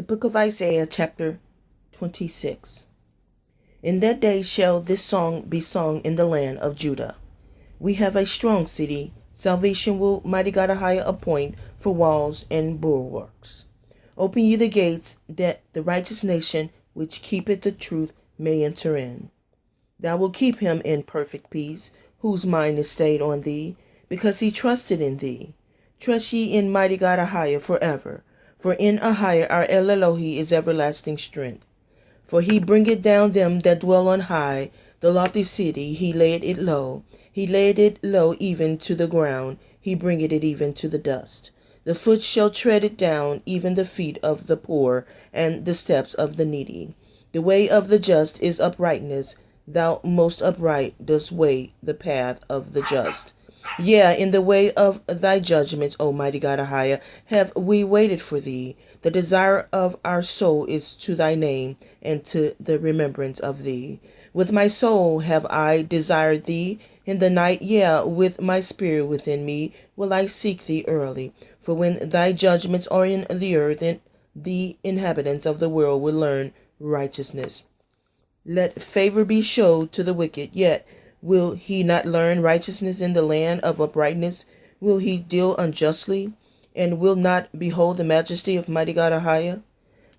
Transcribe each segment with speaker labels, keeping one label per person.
Speaker 1: book of Isaiah, chapter 26. In that day shall this song be sung in the land of Judah. We have a strong city. Salvation will mighty God a higher appoint for walls and bulwarks. Open ye the gates, that the righteous nation which keepeth the truth may enter in. Thou wilt keep him in perfect peace, whose mind is stayed on thee, because he trusted in thee. Trust ye in mighty God Ahijah forever. For in Ahijah our El Elohi is everlasting strength. For he bringeth down them that dwell on high, the lofty city, he laid it low. He laid it low even to the ground, he bringeth it even to the dust. The foot shall tread it down, even the feet of the poor, and the steps of the needy. The way of the just is uprightness. Thou most upright dost weigh the path of the just. Yea, in the way of thy judgments, O mighty God Ahijah, have we waited for thee. The desire of our soul is to thy name, and to the remembrance of thee. With my soul have I desired thee. In the night, yea, with my spirit within me, will I seek thee early. For when thy judgments are in the earth, and the inhabitants of the world will learn righteousness. Let favor be showed to the wicked, yet will he not learn righteousness in the land of uprightness? Will he deal unjustly, and will not behold the majesty of mighty God Ahijah?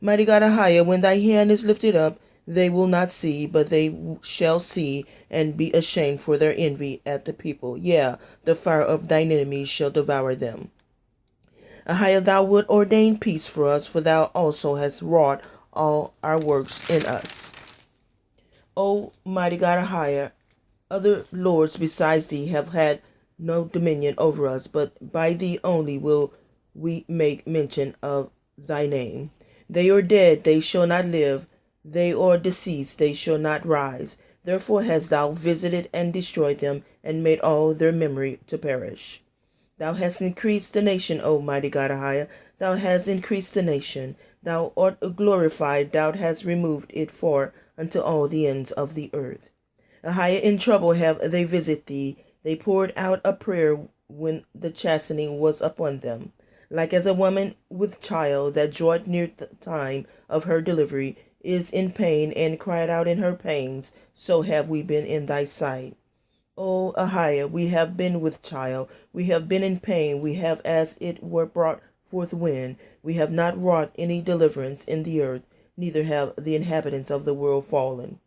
Speaker 1: Mighty God Ahijah, when thy hand is lifted up, they will not see, but they shall see, and be ashamed for their envy at the people. Yea, the fire of thine enemies shall devour them. Ahijah, thou wilt ordain peace for us, for thou also hast wrought all our works in us. O mighty God Ahijah, other lords besides thee have had no dominion over us, but by thee only will we make mention of thy name. They are dead, they shall not live. They are deceased, they shall not rise. Therefore hast thou visited and destroyed them, and made all their memory to perish. Thou hast increased the nation, O mighty God Ahijah. Thou hast increased the nation. Thou art glorified. Thou hast removed it far unto all the ends of the earth. Ahijah, in trouble have they visited thee. They poured out a prayer when the chastening was upon them. Like as a woman with child that draweth near the time of her delivery, is in pain, and cried out in her pains, so have we been in thy sight. O Ahijah, we have been with child, we have been in pain, we have as it were brought forth wind, we have not wrought any deliverance in the earth, neither have the inhabitants of the world fallen.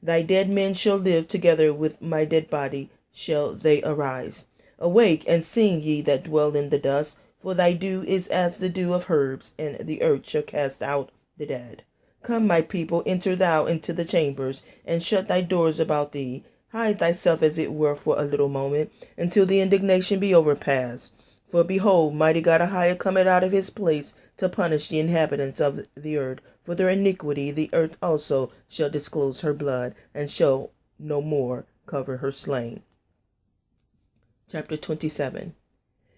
Speaker 1: Thy dead men shall live together with my dead body, shall they arise. Awake and sing, ye that dwell in the dust, for thy dew is as the dew of herbs, and the earth shall cast out the dead. Come, my people, enter thou into the chambers, and shut thy doors about thee. Hide thyself as it were for a little moment, until the indignation be overpast. For behold, mighty God Ahijah cometh out of his place to punish the inhabitants of the earth for their iniquity. The earth also shall disclose her blood, and shall no more cover her slain. Chapter 27.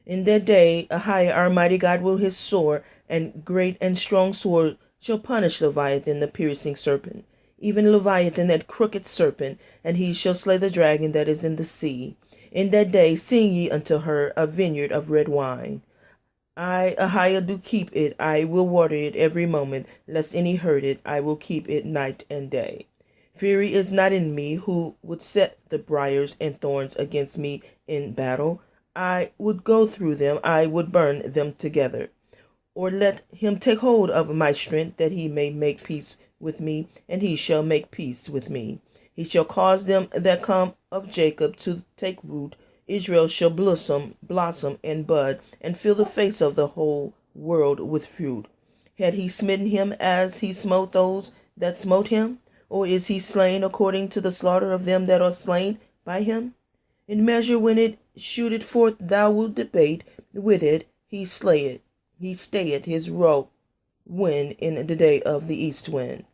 Speaker 1: In that day Ahijah our mighty God will his sore and great and strong sword shall punish Leviathan the piercing serpent, even Leviathan that crooked serpent, and he shall slay the dragon that is in the sea. In that day sing ye unto her a vineyard of red wine. I, Ahijah, do keep it, I will water it every moment, lest any hurt it, I will keep it night and day. Fury is not in me, who would set the briars and thorns against me in battle. I would go through them, I would burn them together. Or let him take hold of my strength, that he may make peace with me, and he shall make peace with me. He shall cause them that come of Jacob to take root. Israel shall blossom and bud, and fill the face of the whole world with fruit. Had he smitten him as he smote those that smote him? Or is he slain according to the slaughter of them that are slain by him? In measure when it shooteth forth, thou wilt debate with it, he stayeth his row wind in the day of the east wind.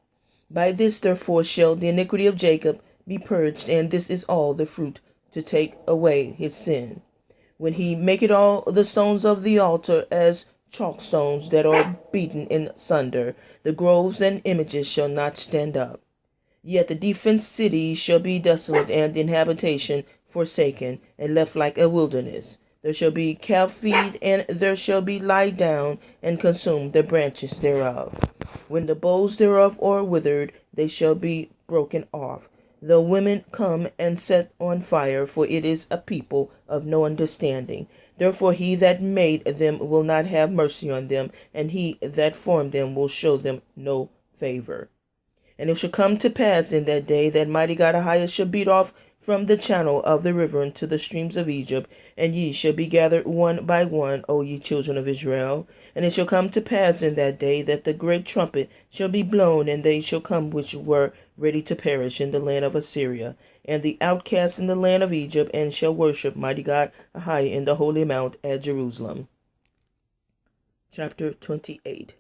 Speaker 1: By this therefore shall the iniquity of Jacob be purged, and this is all the fruit to take away his sin. When he maketh all the stones of the altar as chalk stones that are beaten in sunder, the groves and images shall not stand up. Yet the defenced city shall be desolate, and the habitation forsaken, and left like a wilderness. There shall be calf feed, and there shall be lie down, and consume the branches thereof. When the boughs thereof are withered, they shall be broken off. The women come and set on fire, for it is a people of no understanding. Therefore he that made them will not have mercy on them, and he that formed them will show them no favor. And it shall come to pass in that day that mighty God Ahiah shall beat off from the channel of the river into the streams of Egypt, and ye shall be gathered one by one, O ye children of Israel. And it shall come to pass in that day that the great trumpet shall be blown, and they shall come which were ready to perish in the land of Assyria, and the outcasts in the land of Egypt, and shall worship mighty God Ahiah in the holy mount at Jerusalem. Chapter 28.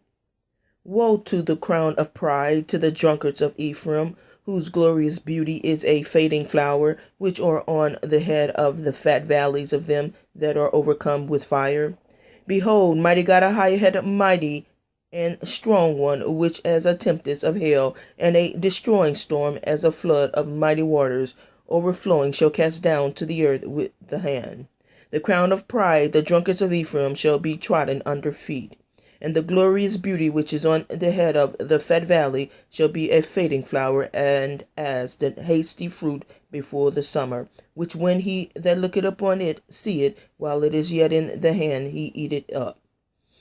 Speaker 1: Woe to the crown of pride, to the drunkards of Ephraim, whose glorious beauty is a fading flower, which are on the head of the fat valleys of them that are overcome with fire. Behold, mighty God Ahiah had a mighty and strong one, which as a tempest of hail, and a destroying storm as a flood of mighty waters, overflowing shall cast down to the earth with the hand. The crown of pride, the drunkards of Ephraim, shall be trodden under feet. And the glorious beauty which is on the head of the fat valley shall be a fading flower, and as the hasty fruit before the summer, which when he that looketh upon it see it, while it is yet in the hand, he eat it up.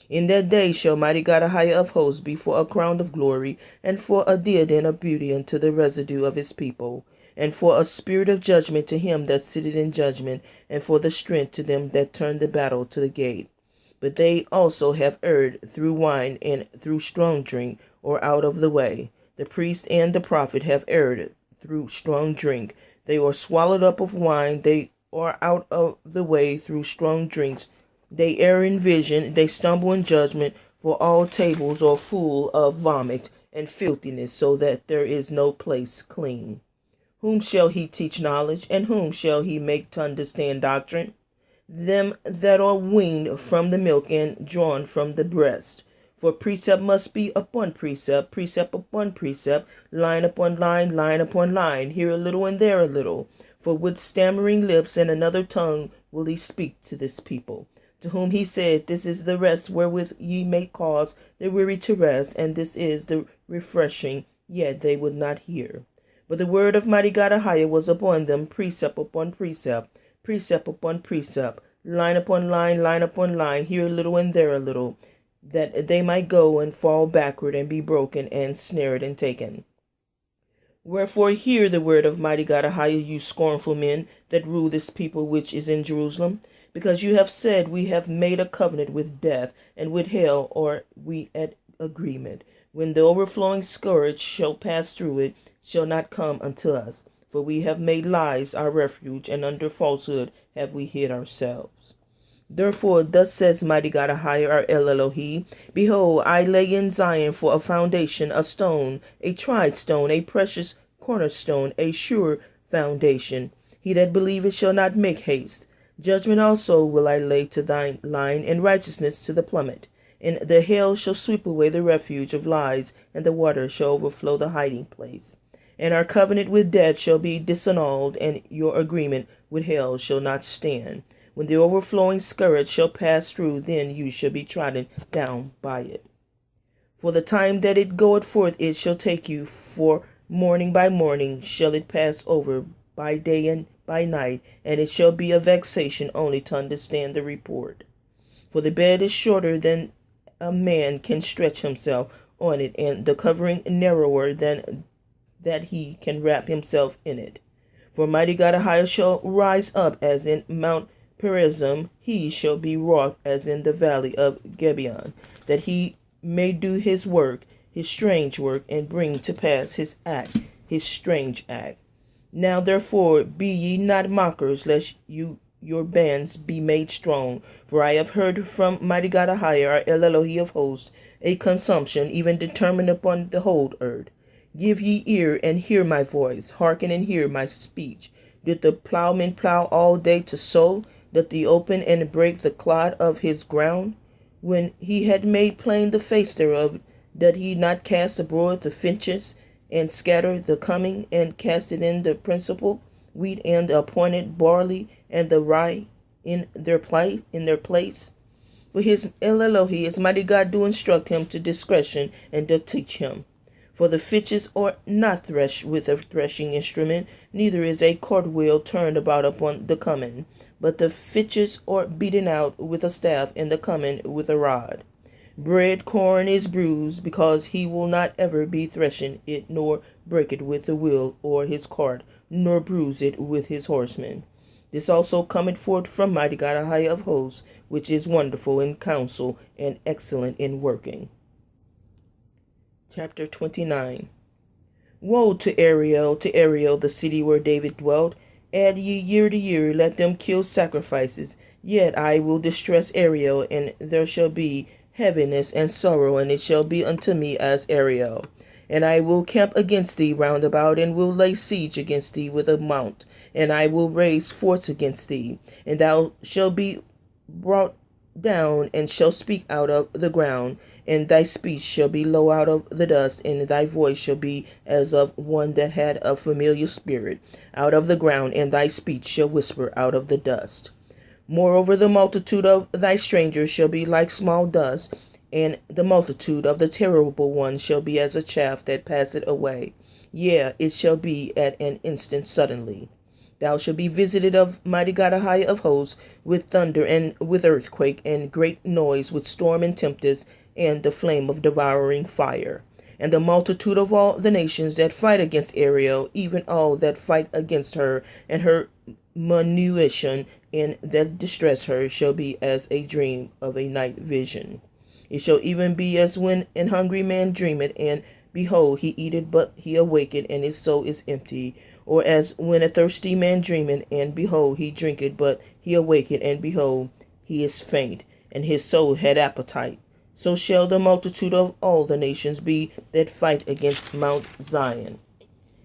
Speaker 1: In that day shall mighty God Ahiah of hosts be for a crown of glory, and for a diadem of beauty unto the residue of his people, and for a spirit of judgment to him that sitteth in judgment, and for the strength to them that turn the battle to the gate. But they also have erred through wine and through strong drink, or out of the way. The priest and the prophet have erred through strong drink. They are swallowed up of wine. They are out of the way through strong drinks. They err in vision. They stumble in judgment. For all tables are full of vomit and filthiness, so that there is no place clean. Whom shall he teach knowledge, and whom shall he make to understand doctrine? Them that are weaned from the milk and drawn from the breast. For precept must be upon precept, precept upon precept, line upon line, line upon line, here a little and there a little. For with stammering lips and another tongue will he speak to this people, to whom he said, This is the rest wherewith ye may cause the weary to rest, and this is the refreshing, yet they would not hear. But the word of mighty God Ahiah was upon them, precept upon precept, precept upon precept, line upon line, line upon line, here a little and there a little, that they might go and fall backward and be broken and snared and taken. Wherefore hear the word of mighty God Ahiah, you scornful men that rule this people which is in Jerusalem, because you have said, We have made a covenant with death, and with hell are we at agreement. When the overflowing scourge shall pass through it, shall not come unto us. For we have made lies our refuge, and under falsehood have we hid ourselves. Therefore, thus says mighty God Ahiah, our El Elohi, Behold, I lay in Zion for a foundation, a stone, a tried stone, a precious cornerstone, a sure foundation. He that believeth shall not make haste. Judgment also will I lay to thine line, and righteousness to the plummet. And the hail shall sweep away the refuge of lies, and the water shall overflow the hiding place. And our covenant with death shall be disannulled, and your agreement with hell shall not stand. When the overflowing scourge shall pass through, then you shall be trodden down by it. For the time that it goeth forth it shall take you, for morning by morning shall it pass over, by day and by night, and it shall be a vexation only to understand the report. For the bed is shorter than a man can stretch himself on it, and the covering narrower than that he can wrap himself in it. For mighty God Ahiah shall rise up as in Mount Perazim, he shall be wroth as in the valley of Gibeon, that he may do his work, his strange work, and bring to pass his act, his strange act. Now therefore be ye not mockers, lest your bands be made strong. For I have heard from mighty God Ahiah, our El Elohi of hosts, a consumption even determined upon the whole earth. Give ye ear and hear my voice, hearken and hear my speech. Did the plowman plow all day to sow? Doth he open and break the clod of his ground? When he had made plain the face thereof, doth he not cast abroad the finches, and scatter the coming, and cast it in the principal wheat, and the appointed barley, and the rye in their place? For his El Elohi, his mighty God, do instruct him to discretion and to teach him. For the fitches are not threshed with a threshing instrument, neither is a cordwheel turned about upon the cummin, but the fitches are beaten out with a staff, and the cummin with a rod. Bread corn is bruised, because he will not ever be threshing it, nor break it with the wheel or his cart, nor bruise it with his horsemen. This also cometh forth from mighty God Ahai of hosts, which is wonderful in counsel and excellent in working. Chapter 29. Woe to Ariel, the city where David dwelt! Add ye year to year, let them kill sacrifices. Yet I will distress Ariel, and there shall be heaviness and sorrow, and it shall be unto me as Ariel. And I will camp against thee round about, and will lay siege against thee with a mount, and I will raise forts against thee, and thou shalt be brought down, and shalt speak out of the ground, and thy speech shall be low out of the dust, and thy voice shall be as of one that had a familiar spirit out of the ground, and thy speech shall whisper out of the dust. Moreover, the multitude of thy strangers shall be like small dust, and the multitude of the terrible one shall be as a chaff that passeth away. Yea, it shall be at an instant suddenly. Thou shalt be visited of mighty God Ahai of hosts, with thunder and with earthquake, and great noise, with storm and tempest, and the flame of devouring fire. And the multitude of all the nations that fight against Ariel, even all that fight against her, and her manumission, and that distress her, shall be as a dream of a night vision. It shall even be as when an hungry man dreameth, and behold, he eateth, but he awaketh, and his soul is empty. Or as when a thirsty man dreameth, and behold, he drinketh, but he awaketh, and behold, he is faint, and his soul had appetite. So shall the multitude of all the nations be that fight against Mount Zion.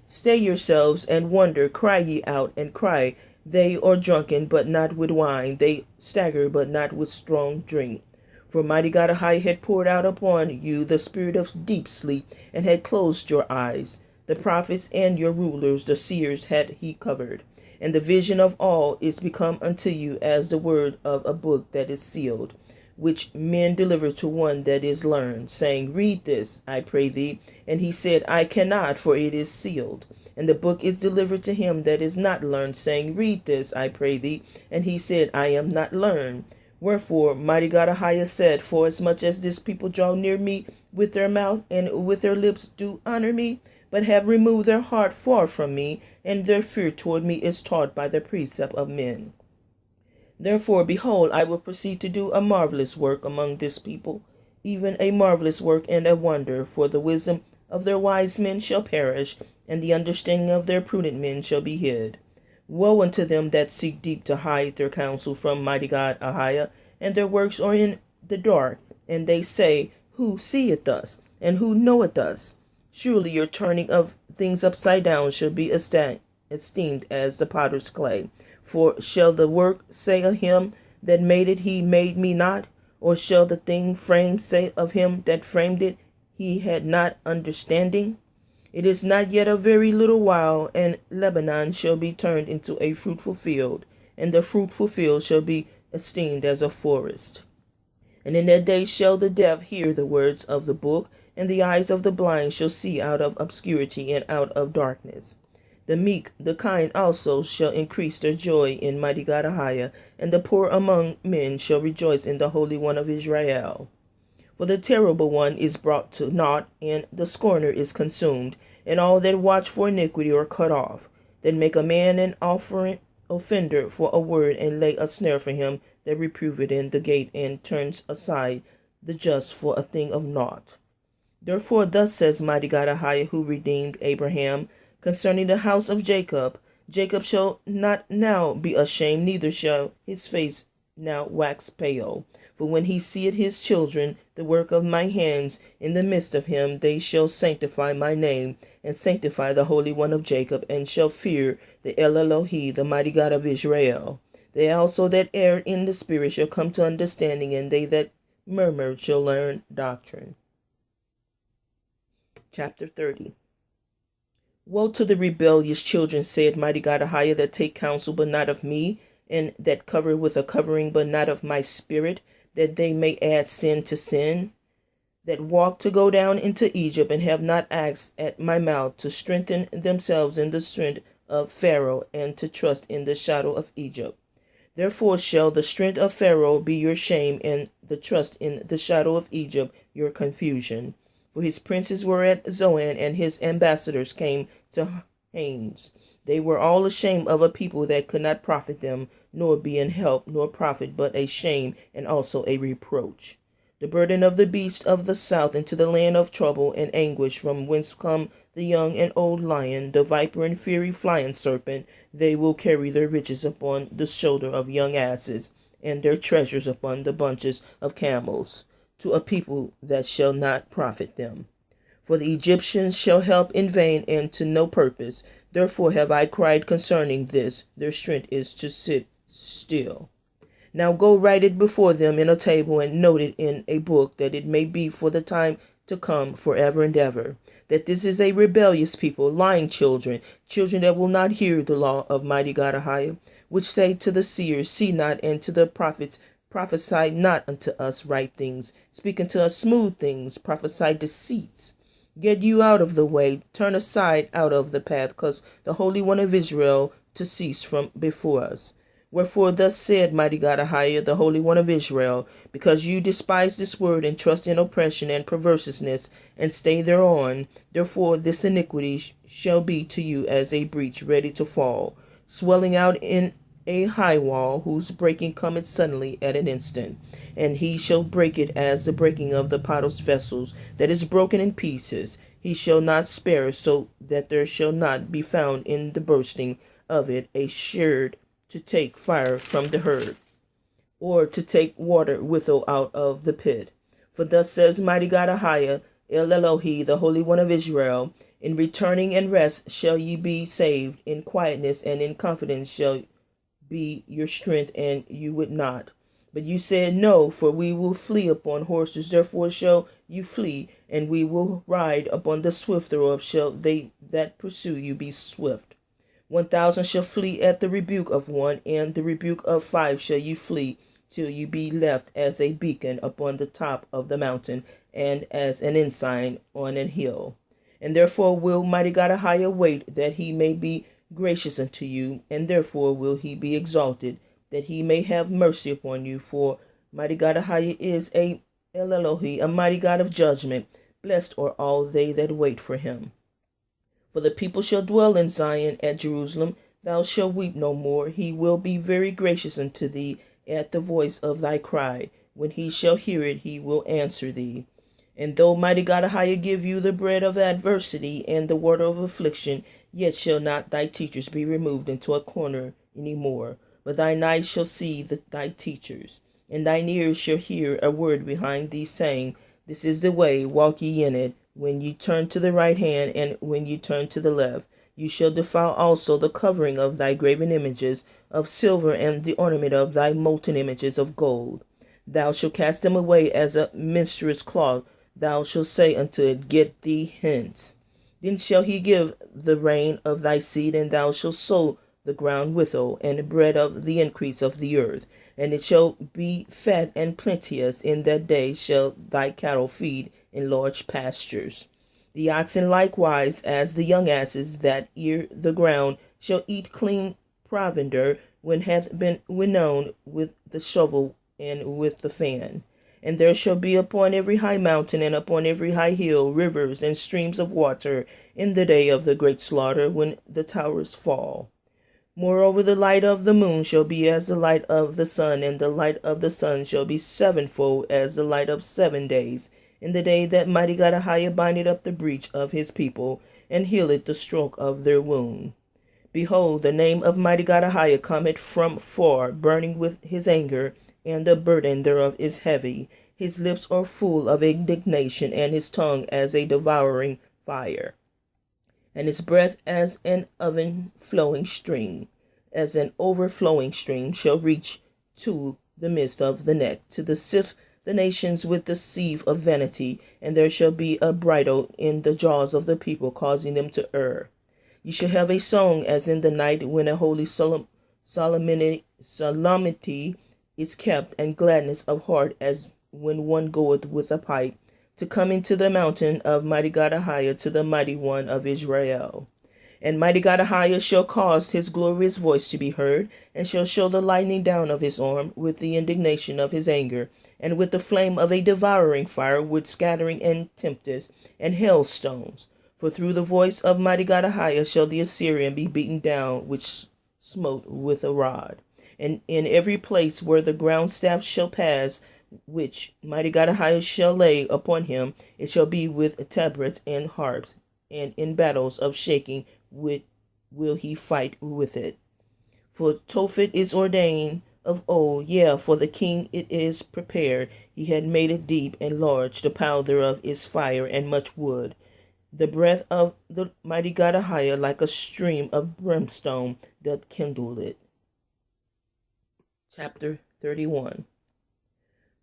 Speaker 1: Stay yourselves and wonder, cry ye out and cry. They are drunken, but not with wine. They stagger, but not with strong drink. For mighty God Ahai had poured out upon you the spirit of deep sleep, and had closed your eyes. The prophets and your rulers, the seers, had he covered. And the vision of all is become unto you as the word of a book that is sealed, which men deliver to one that is learned, saying, Read this, I pray thee. And he said, I cannot, for it is sealed. And the book is delivered to him that is not learned, saying, Read this, I pray thee. And he said, I am not learned. Wherefore, mighty God Ahai said, Forasmuch as this people draw near me with their mouth, and with their lips do honor me, but have removed their heart far from me, and their fear toward me is taught by the precept of men. Therefore, behold, I will proceed to do a marvelous work among this people, even a marvelous work and a wonder, for the wisdom of their wise men shall perish, and the understanding of their prudent men shall be hid. Woe unto them that seek deep to hide their counsel from mighty God Ahai, and their works are in the dark, and they say, Who seeth us, and who knoweth us? Surely your turning of things upside down shall be esteemed as the potter's clay. For shall the work say of him that made it, He made me not? Or shall the thing framed say of him that framed it, He had not understanding? It is not yet a very little while, and Lebanon shall be turned into a fruitful field, and the fruitful field shall be esteemed as a forest. And in that day shall the deaf hear the words of the book, and the eyes of the blind shall see out of obscurity and out of darkness. The meek, the kind also, shall increase their joy in mighty God Ahai, and the poor among men shall rejoice in the Holy One of Israel. For the terrible one is brought to naught, and the scorner is consumed, and all that watch for iniquity are cut off, that make a man an offender for a word, and lay a snare for him that reproveth in the gate, and turns aside the just for a thing of naught. Therefore thus says mighty God Ahai, who redeemed Abraham, concerning the house of Jacob, Jacob shall not now be ashamed, neither shall his face now wax pale. For when he seeth his children, the work of my hands, in the midst of him, they shall sanctify my name, and sanctify the Holy One of Jacob, and shall fear the El Elohi, the mighty God of Israel. They also that err in the spirit shall come to understanding, and they that murmur shall learn doctrine. Chapter 30. Woe to the rebellious children, said mighty God Ahai, that take counsel, but not of me, and that cover with a covering, but not of my spirit. that they may add sin to sin, that walk to go down into Egypt, and have not asked at my mouth to strengthen themselves in the strength of Pharaoh, and to trust in the shadow of Egypt. Therefore shall the strength of Pharaoh be your shame, and the trust in the shadow of Egypt your confusion. For his princes were at Zoan, and his ambassadors came to Hanes. They were all ashamed of a people that could not profit them, nor be in help, nor profit, but a shame, and also a reproach. The burden of the beast of the south into the land of trouble and anguish, from whence come the young and old lion, the viper and fiery flying serpent. They will carry their riches upon the shoulder of young asses, and their treasures upon the bunches of camels, to a people that shall not profit them. For the Egyptians shall help in vain and to no purpose. Therefore have I cried concerning this, their strength is to sit still. Now go write it before them in a table, and note it in a book, that it may be for the time to come forever and ever. That this is a rebellious people, lying children, children that will not hear the law of mighty God Ahiah, which say to the seers, see not, and to the prophets, prophesy not unto us right things, speak unto us smooth things, prophesy deceits. Get you out of the way, turn aside out of the path, cause the Holy One of Israel to cease from before us. Wherefore thus said mighty God Ahiah, the Holy One of Israel, because you despise this word, and trust in oppression and perverseness, and stay thereon, therefore this iniquity shall be to you as a breach ready to fall, swelling out in a high wall, whose breaking cometh suddenly at an instant. And he shall break it as the breaking of the potter's vessels, that is broken in pieces. He shall not spare, so that there shall not be found in the bursting of it a sherd to take fire from the herd, or to take water withal out of the pit. For thus says mighty God Ahiah, El Elohi, the Holy One of Israel, in returning and rest shall ye be saved, in quietness and in confidence shall be your strength, and you would not. But you said, no, for we will flee upon horses, therefore shall you flee, and we will ride upon the swift thereof, shall they that pursue you be swift. 1,000 shall flee at the rebuke of one, and the rebuke of 5 shall you flee, till you be left as a beacon upon the top of the mountain, and as an ensign on an hill. And therefore will mighty God Ahiah wait, that he may be gracious unto you, and therefore will he be exalted, that he may have mercy upon you. For mighty God Ahiah is a El Elohi, a mighty God of judgment. Blessed are all they that wait for him. For the people shall dwell in Zion at Jerusalem. Thou shalt weep no more. He will be very gracious unto thee at the voice of thy cry. When he shall hear it, he will answer thee. And though mighty God Ahiah give you the bread of adversity and the water of affliction, yet shall not thy teachers be removed into a corner any more. But thine eyes shall see thy teachers, and thine ears shall hear a word behind thee, saying, this is the way, walk ye in it. When you turn to the right hand, and when you turn to the left, you shall defile also the covering of thy graven images of silver, and the ornament of thy molten images of gold. Thou shalt cast them away as a minstrel's cloth. Thou shalt say unto it, get thee hence. Then shall he give the rain of thy seed, and thou shalt sow the ground withal, and bread of the increase of the earth. And it shall be fat and plenteous. In that day shall thy cattle feed in large pastures. The oxen likewise, as the young asses that ear the ground, shall eat clean provender, when hath been winnown with the shovel and with the fan. And there shall be upon every high mountain and upon every high hill rivers and streams of water in the day of the great slaughter, when the towers fall. Moreover, the light of the moon shall be as the light of the sun, and the light of the sun shall be sevenfold as the light of 7 days, in the day that mighty God Ahiah bindeth up the breach of his people, and healeth the stroke of their wound. Behold, the name of mighty God Ahiah cometh from far, burning with his anger, and the burden thereof is heavy. His lips are full of indignation, and his tongue as a devouring fire, and his breath as an oven flowing stream, as an overflowing stream shall reach to the midst of the neck, to the sift the nations with the sieve of vanity, and there shall be a bridle in the jaws of the people, causing them to err. You shall have a song as in the night, when a holy solemnity is kept, and gladness of heart as when one goeth with a pipe, to come into the mountain of mighty God Ahiah, to the mighty one of Israel. And mighty God Ahiah shall cause his glorious voice to be heard, and shall show the lightning down of his arm, with the indignation of his anger, and with the flame of a devouring fire, with scattering and tempest, and hailstones. For through the voice of mighty God Ahiah shall the Assyrian be beaten down, which smote with a rod. And in every place where the ground staff shall pass, which mighty God Ahiah shall lay upon him, it shall be with tabrets and harps, and in battles of shaking will he fight with it. For Tophet is ordained of old, for the king it is prepared. He had made it deep and large. The pile thereof is fire and much wood. The breath of the mighty God Ahiah, like a stream of brimstone, doth kindle it. Chapter 31.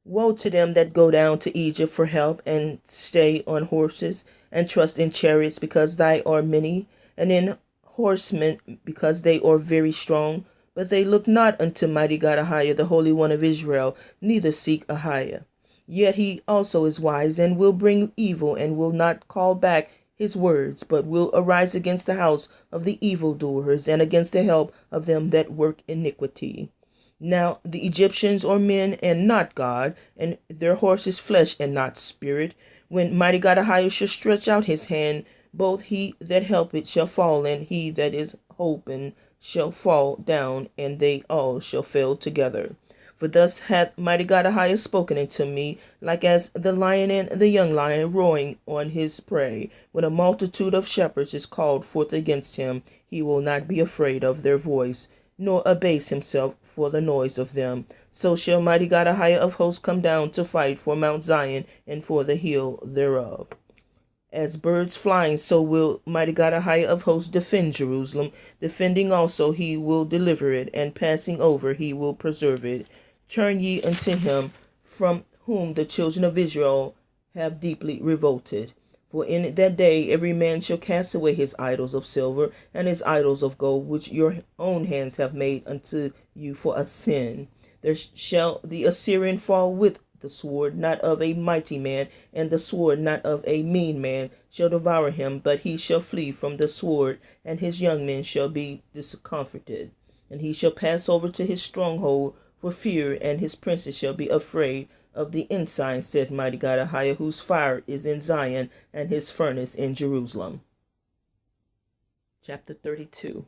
Speaker 1: Woe to them that go down to Egypt for help, and stay on horses, and trust in chariots, because they are many, and in horsemen, because they are very strong. But they look not unto mighty God Ahiah, the Holy One of Israel, neither seek Ahiah. Yet he also is wise, and will bring evil, and will not call back his words, but will arise against the house of the evildoers, and against the help of them that work iniquity. Now the Egyptians are men and not God, and their horses flesh and not spirit. When mighty God Ahiah shall stretch out his hand, both he that helpeth shall fall, and he that is holpen shall fall down, and they all shall fail together. For thus hath mighty God Ahiah spoken unto me, like as the lion and the young lion roaring on his prey. When a multitude of shepherds is called forth against him, he will not be afraid of their voice, nor abase himself for the noise of them. So shall mighty God Ahiah of hosts come down to fight for Mount Zion and for the hill thereof. As birds flying, so will mighty God Ahiah of hosts defend Jerusalem. Defending also he will deliver it, and passing over he will preserve it. Turn ye unto him, from whom the children of Israel have deeply revolted. For in that day every man shall cast away his idols of silver and his idols of gold, which your own hands have made unto you for a sin. There shall the Assyrian fall with the sword, not of a mighty man, and the sword not of a mean man shall devour him, but he shall flee from the sword, and his young men shall be discomforted. And he shall pass over to his stronghold for fear, and his princes shall be afraid of the ensign, said mighty God Ahiah, whose fire is in Zion, and his furnace in Jerusalem. Chapter 32.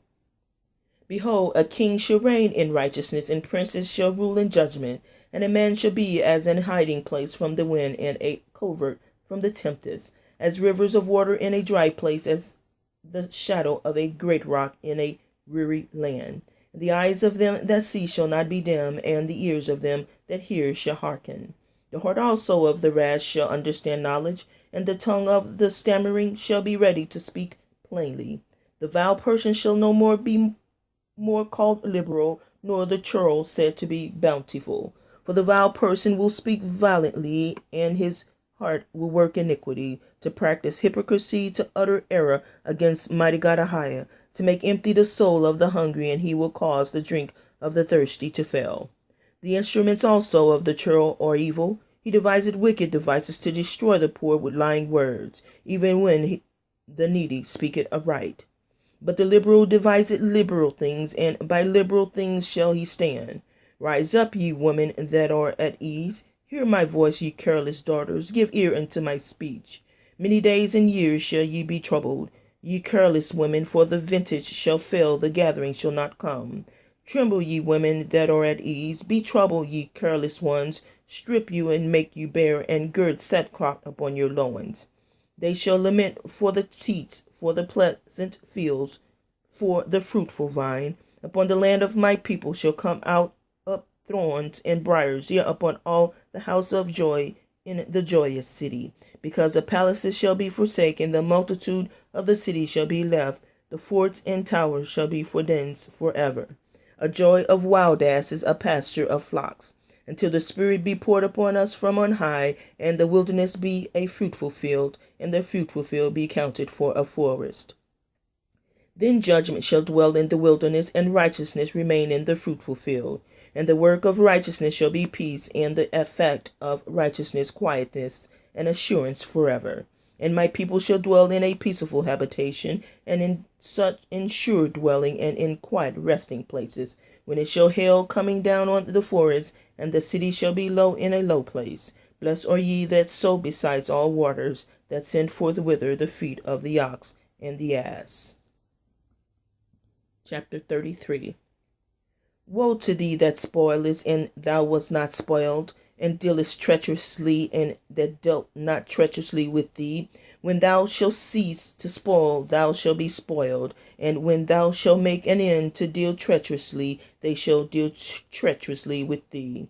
Speaker 1: Behold, a king shall reign in righteousness, and princes shall rule in judgment, and a man shall be as an hiding place from the wind, and a covert from the tempest, as rivers of water in a dry place, as the shadow of a great rock in a weary land. The eyes of them that see shall not be dim, and the ears of them that hear shall hearken. The heart also of the rash shall understand knowledge, and the tongue of the stammering shall be ready to speak plainly. The vile person shall no more be more called liberal, nor the churl said to be bountiful. For the vile person will speak violently, and his heart will work iniquity, to practice hypocrisy, to utter error against mighty God Ahiah, to make empty the soul of the hungry, and he will cause the drink of the thirsty to fail. The instruments also of the churl are evil. He deviseth wicked devices to destroy the poor with lying words, even when the needy speaketh aright. But the liberal deviseth liberal things, and by liberal things shall he stand. Rise up, ye women that are at ease. Hear my voice, ye careless daughters. Give ear unto my speech. Many days and years shall ye be troubled, ye careless women, for the vintage shall fail, the gathering shall not come. Tremble, ye women that are at ease. Be troubled, ye careless ones. Strip you and make you bare, and gird sackcloth upon your loins. They shall lament for the teats, for the pleasant fields, for the fruitful vine. Upon the land of my people shall come out up thorns and briars, yea, upon all the house of joy in the joyous city. Because the palaces shall be forsaken, the multitude of the city shall be left, the forts and towers shall be for dens forever. A joy of wild asses, a pasture of flocks, until the Spirit be poured upon us from on high, and the wilderness be a fruitful field, and the fruitful field be counted for a forest. Then judgment shall dwell in the wilderness, and righteousness remain in the fruitful field. And the work of righteousness shall be peace, and the effect of righteousness quietness and assurance forever. And my people shall dwell in a peaceful habitation, and in such sure dwelling, and in quiet resting places. When it shall hail coming down on the forest, and the city shall be low in a low place. Blessed are ye that sow beside all waters, that send forth whither the feet of the ox and the ass. Chapter 33. Woe to thee that spoilest, and thou wast not spoiled, and dealest treacherously, and that dealt not treacherously with thee. When thou shalt cease to spoil, thou shalt be spoiled, and when thou shalt make an end to deal treacherously, they shall deal treacherously with thee.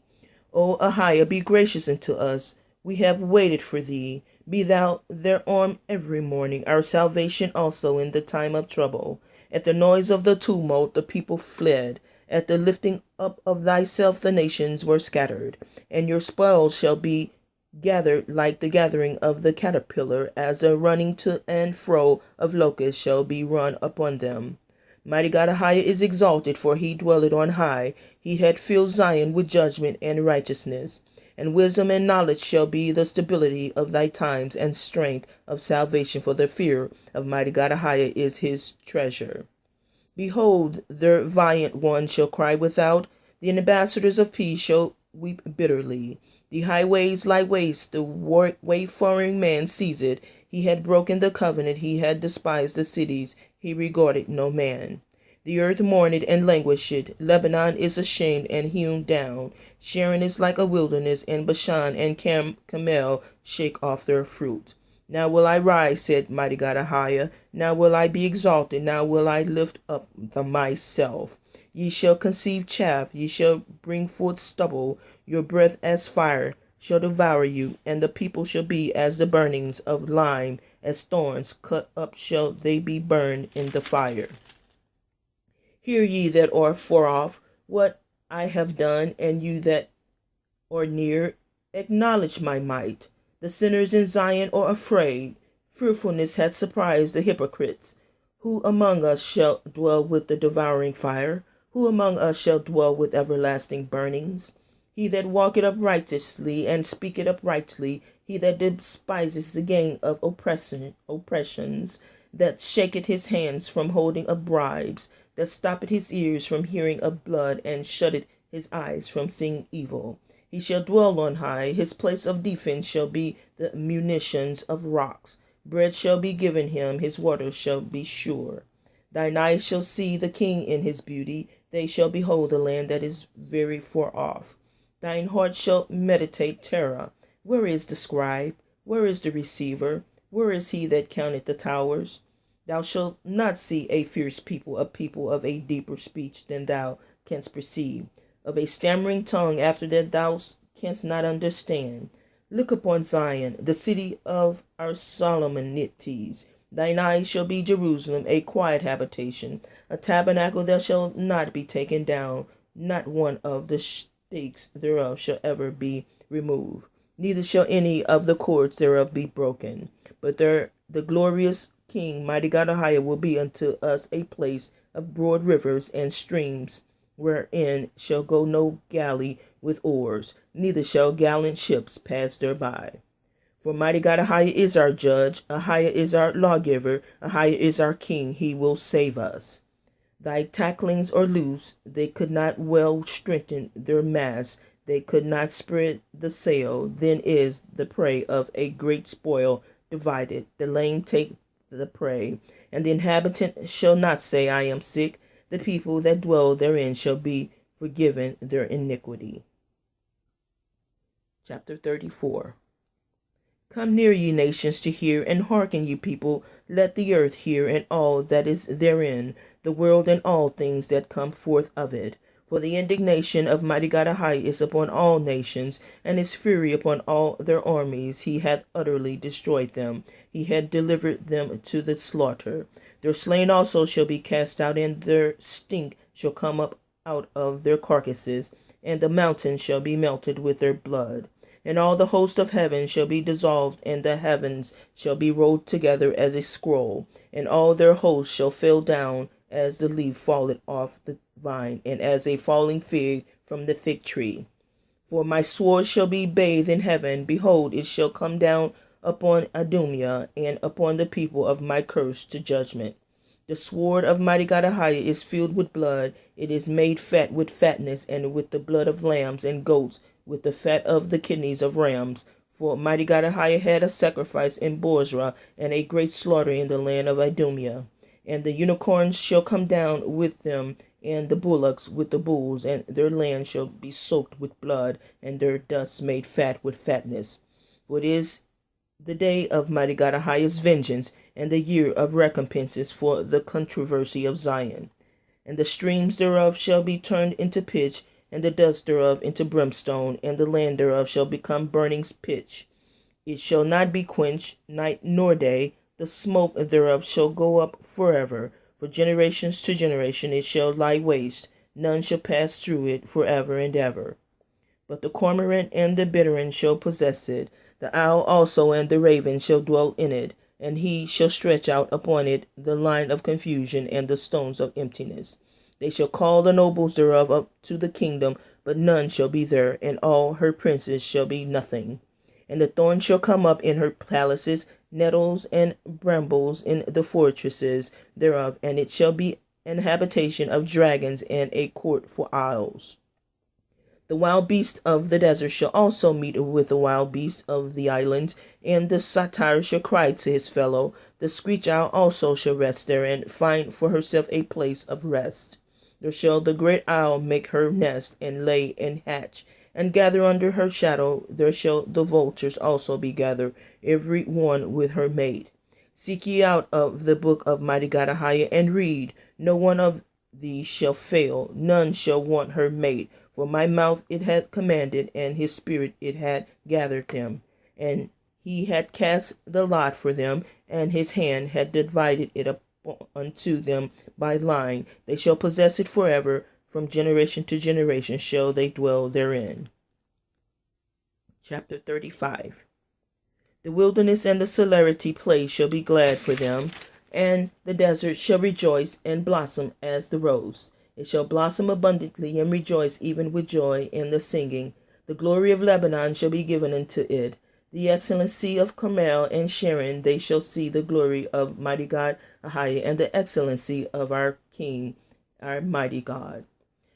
Speaker 1: O Ahiah, be gracious unto us. We have waited for thee. Be thou their arm every morning, our salvation also in the time of trouble. At the noise of the tumult the people fled. At the lifting up of thyself the nations were scattered. And your spoils shall be gathered like the gathering of the caterpillar, as the running to and fro of locusts shall be run upon them. Mighty God Ahiah is exalted, for he dwelleth on high. He had filled Zion with judgment and righteousness. And wisdom and knowledge shall be the stability of thy times, and strength of salvation, for the fear of mighty God Ahiah is his treasure. Behold, their valiant ones shall cry without, the ambassadors of peace shall weep bitterly. The highways lie waste, the wayfaring man sees it. He had broken the covenant, he had despised the cities, he regarded no man. The earth mourned and languished. Lebanon is ashamed and hewn down. Sharon is like a wilderness, and Bashan and Carmel shake off their fruit. Now will I rise, said mighty God Ahiah. Now will I be exalted. Now will I lift up myself. Ye shall conceive chaff. Ye shall bring forth stubble. Your breath as fire shall devour you, and the people shall be as the burnings of lime, as thorns cut up shall they be burned in the fire. Hear ye that are far off what I have done, and you that are near, acknowledge my might. The sinners in Zion are afraid. Fearfulness hath surprised the hypocrites. Who among us shall dwell with the devouring fire? Who among us shall dwell with everlasting burnings? He that walketh uprighteously and speaketh uprightly, he that despises the gain of oppressions, that shaketh his hands from holding up bribes, that stoppeth his ears from hearing of blood, and shutteth his eyes from seeing evil. He shall dwell on high. His place of defense shall be the munitions of rocks. Bread shall be given him. His water shall be sure. Thine eyes shall see the king in his beauty. They shall behold the land that is very far off. Thine heart shall meditate terror. Where is the scribe? Where is the receiver? Where is he that counteth the towers? Thou shalt not see a fierce people, a people of a deeper speech than thou canst perceive, of a stammering tongue after that thou canst not understand. Look upon Zion, the city of our solemnities. Thine eyes shall be Jerusalem, a quiet habitation, a tabernacle that shall not be taken down. Not one of the stakes thereof shall ever be removed, neither shall any of the cords thereof be broken. But the glorious King, mighty God Ahiah, will be unto us a place of broad rivers and streams, wherein shall go no galley with oars, neither shall gallant ships pass thereby. For mighty God Ahiah is our judge, Ahiah is our lawgiver, Ahiah is our king, he will save us. Thy tacklings are loose, they could not well strengthen their masts, they could not spread the sail. Then is the prey of a great spoil divided, the lame take the prey, and the inhabitant shall not say, I am sick. The people that dwell therein shall be forgiven their iniquity. Chapter 34. Come near, ye nations, to hear, and hearken, ye people. Let the earth hear, and all that is therein, the world and all things that come forth of it. For the indignation of mighty God Ahiah is upon all nations, and his fury upon all their armies. He hath utterly destroyed them. He hath delivered them to the slaughter. Their slain also shall be cast out, and their stink shall come up out of their carcasses, and the mountains shall be melted with their blood. and all the host of heaven shall be dissolved, and the heavens shall be rolled together as a scroll, and all their hosts shall fall down as the leaf falleth off the vine, and as a falling fig from the fig tree. For my sword shall be bathed in heaven. Behold, it shall come down upon Adumia and upon the people of my curse to judgment. The sword of mighty God Ahijah is filled with blood. It is made fat with fatness, and with the blood of lambs and goats, with the fat of the kidneys of rams. For mighty God Ahijah had a sacrifice in Bozrah, and a great slaughter in the land of Idumea. And the unicorns shall come down with them, and the bullocks with the bulls, and their land shall be soaked with blood, and their dust made fat with fatness. For it is the day of mighty God Ahijah's vengeance, and the year of recompenses for the controversy of Zion. And the streams thereof shall be turned into pitch, and the dust thereof into brimstone, and the land thereof shall become burning pitch. It shall not be quenched night nor day. The smoke thereof shall go up forever. For generations to generation it shall lie waste. None shall pass through it forever and ever. But the cormorant and the bittern shall possess it. The owl also and the raven shall dwell in it. And he shall stretch out upon it the line of confusion and the stones of emptiness. They shall call the nobles thereof up to the kingdom, but none shall be there, and all her princes shall be nothing. And the thorn shall come up in her palaces, nettles and brambles in the fortresses thereof, and it shall be an habitation of dragons and a court for owls. The wild beast of the desert shall also meet with the wild beast of the islands, and the satyr shall cry to his fellow. The screech owl also shall rest there, and find for herself a place of rest. There shall the great owl make her nest, and lay and hatch, and gather under her shadow. There shall the vultures also be gathered, every one with her mate. Seek ye out of the book of mighty God Ahijah, and read. No one of these shall fail, none shall want her mate. For my mouth it had commanded, and his spirit it had gathered them. And he had cast the lot for them, and his hand had divided it up unto them by line. They shall possess it forever. From generation to generation shall they dwell therein. Chapter 35. The wilderness and the celerity place shall be glad for them, and the desert shall rejoice and blossom as the rose. It shall blossom abundantly and rejoice even with joy in the singing. The glory of Lebanon shall be given unto it. The excellency of Carmel and Sharon, they shall see the glory of mighty God Ahijah, and the excellency of our King, our mighty God.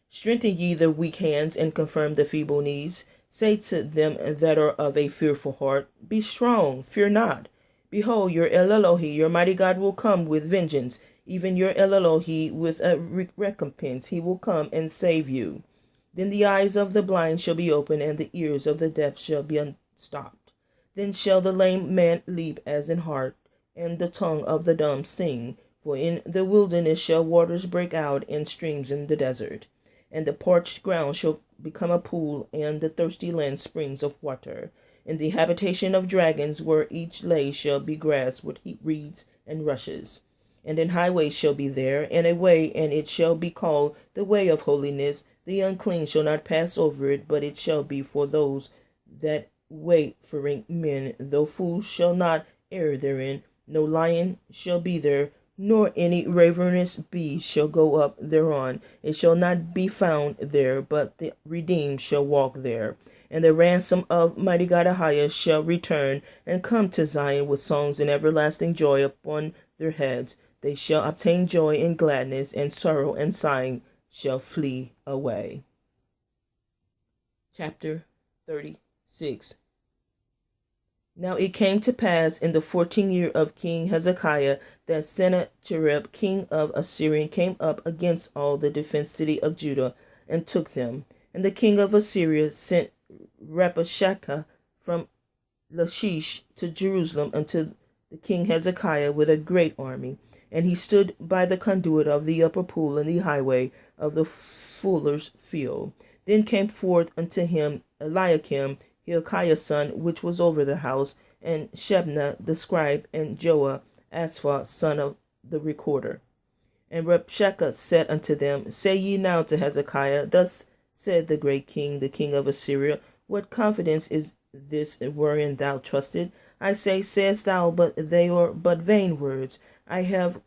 Speaker 1: Strengthen ye the weak hands, and confirm the feeble knees. Say to them that are of a fearful heart, Be strong, fear not. Behold, your El Elohi, your mighty God, will come with vengeance, even your El Elohi with a recompense. He will come and save you. Then the eyes of the blind shall be opened, and the ears of the deaf shall be unstopped. Then shall the lame man leap as an hart, and the tongue of the dumb sing. For in the wilderness shall waters break out, and streams in the desert. And the parched ground shall become a pool, and the thirsty land springs of water. In the habitation of dragons, where each lay shall be grass with reeds and rushes. And an highway shall be there, and a way, and it shall be called the way of holiness. The unclean shall not pass over it, but it shall be for those that wait for men. Though fools shall not err therein, no lion shall be there, nor any ravenous beast shall go up thereon. It shall not be found there, but the redeemed shall walk there. And the ransom of mighty God Ahijah shall return, and come to Zion with songs and everlasting joy upon their heads. They shall obtain joy and gladness, and sorrow and sighing shall flee away. Chapter 36. Now it came to pass in the 14th year of King Hezekiah that Sennacherib, king of Assyria, came up against all the defenced city of Judah, and took them. And the king of Assyria sent Rabshakeh from Lachish to Jerusalem unto the king Hezekiah with a great army. And he stood by the conduit of the upper pool in the highway of the fuller's field. Then came forth unto him Eliakim, Hilkiah's son, which was over the house, and Shebna the scribe, and Joah, Asaph, son of the recorder. And Rabshakeh said unto them, Say ye now to Hezekiah, Thus said the great king, the king of Assyria, What confidence is this wherein thou trusted? I say, sayest thou, but they are but vain words. I have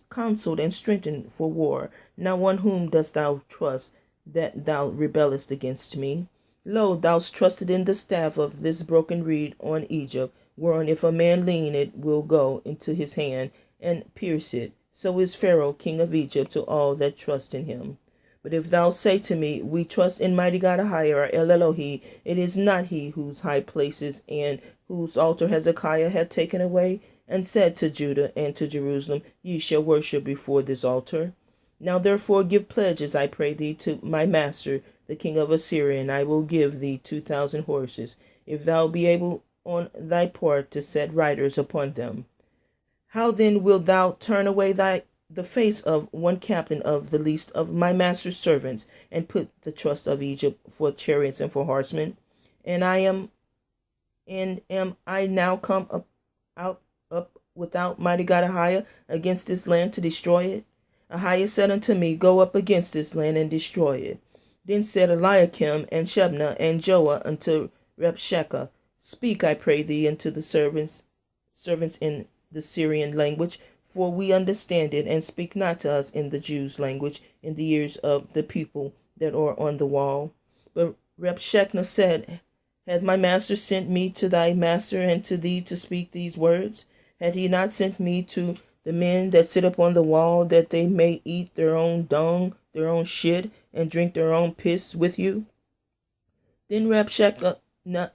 Speaker 1: counseled and strengthened for war. Now on whom dost thou trust, that thou rebellest against me? Lo, thou trusted in the staff of this broken reed on Egypt, whereon if a man lean it will go into his hand, and pierce it. So is Pharaoh king of Egypt to all that trust in him. But if thou say to me, we trust in mighty God Ahai, or El Elohi, it is not he whose high places and whose altar Hezekiah had taken away, and said to Judah and to Jerusalem, ye shall worship before this altar. Now therefore give pledges, I pray thee, to my master, the king of Assyria, and I will give thee 2,000 horses, if thou be able on thy part to set riders upon them. How then wilt thou turn away the face of one captain of the least of my master's servants, and put the trust of Egypt for chariots and for horsemen? And am I now come up without mighty God Ahiah against this land to destroy it? Ahiah said unto me, go up against this land and destroy it. Then said Eliakim and Shebna and Joah unto Rabshakeh, speak, I pray thee, unto the servants in the Syrian language, for we understand it, and speak not to us in the Jews' language in the ears of the people that are on the wall. But Rabshakeh said, hath my master sent me to thy master and to thee to speak these words? Hath he not sent me to the men that sit upon the wall, that they may eat their own dung, their own shit, and drink their own piss with you? Then Rabshakeh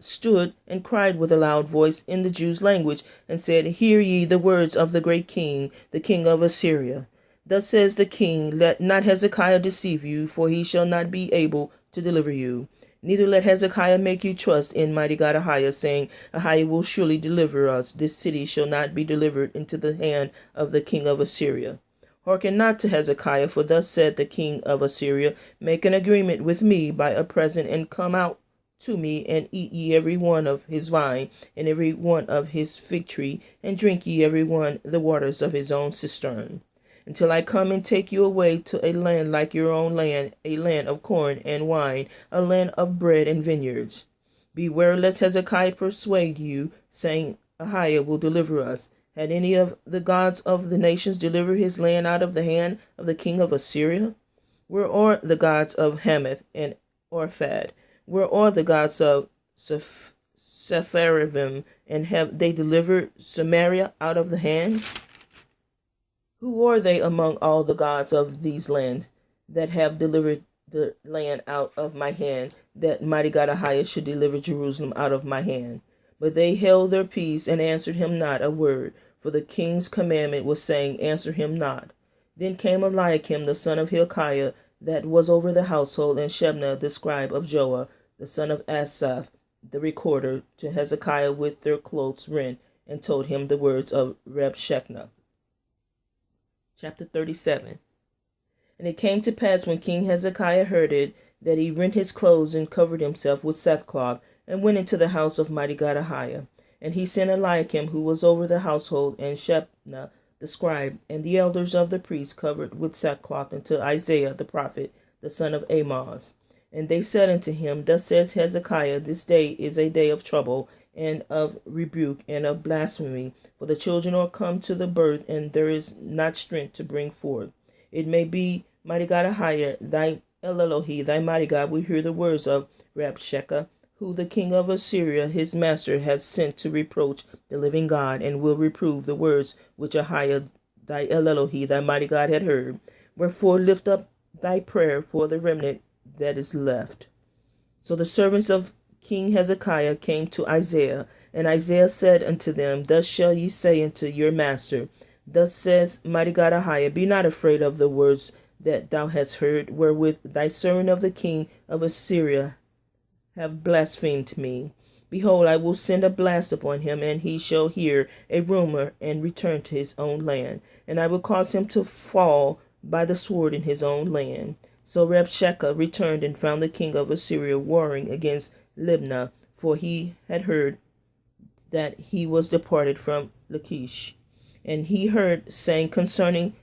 Speaker 1: stood and cried with a loud voice in the Jews' language, and said, hear ye the words of the great king, the king of Assyria. Thus says the king, let not Hezekiah deceive you, for he shall not be able to deliver you. Neither let Hezekiah make you trust in mighty God Ahiah, saying, Ahiah will surely deliver us. This city shall not be delivered into the hand of the king of Assyria. Hearken not to Hezekiah, for thus said the king of Assyria, make an agreement with me by a present, and come out to me, and eat ye every one of his vine, and every one of his fig tree, and drink ye every one the waters of his own cistern, until I come and take you away to a land like your own land, a land of corn and wine, a land of bread and vineyards. Beware lest Hezekiah persuade you, saying, Ahiah will deliver us. Had any of the gods of the nations delivered his land out of the hand of the king of Assyria? Where are the gods of Hamath and Arphad? Where are the gods of Sepharvaim, and have they delivered Samaria out of the hands? Who are they among all the gods of these lands that have delivered the land out of my hand, that mighty God Ahiah should deliver Jerusalem out of my hand? But they held their peace and answered him not a word, for the king's commandment was saying, answer him not. Then came Eliakim the son of Hilkiah, that was over the household, and Shebna the scribe of Joah, the son of Asaph, the recorder, to Hezekiah with their clothes rent, and told him the words of Rabshakeh. Chapter 37. And it came to pass, when King Hezekiah heard it, that he rent his clothes and covered himself with sackcloth, and went into the house of mighty God Ahiah. And he sent Eliakim, who was over the household, and Shebna the scribe, and the elders of the priests covered with sackcloth, unto Isaiah the prophet, the son of Amoz. And they said unto him, thus says Hezekiah, this day is a day of trouble, and of rebuke, and of blasphemy, for the children are come to the birth, and there is not strength to bring forth. It may be, mighty God Ahiah, thy El Elohi, thy mighty God, will hear the words of Rabshakeh, who the king of Assyria his master has sent to reproach the living God, and will reprove the words which Ahiah thy El Elohi, thy mighty God, had heard. Wherefore lift up thy prayer for the remnant that is left. So the servants of King Hezekiah came to Isaiah, and Isaiah said unto them, thus shall ye say unto your master, thus says mighty God Ahiah, be not afraid of the words that thou hast heard, wherewith thy servant of the king of Assyria have blasphemed me. Behold, I will send a blast upon him, and he shall hear a rumor, and return to his own land. And I will cause him to fall by the sword in his own land. So Rabshakeh returned, and found the king of Assyria warring against Libnah, for he had heard that he was departed from Lachish. And he heard saying concerning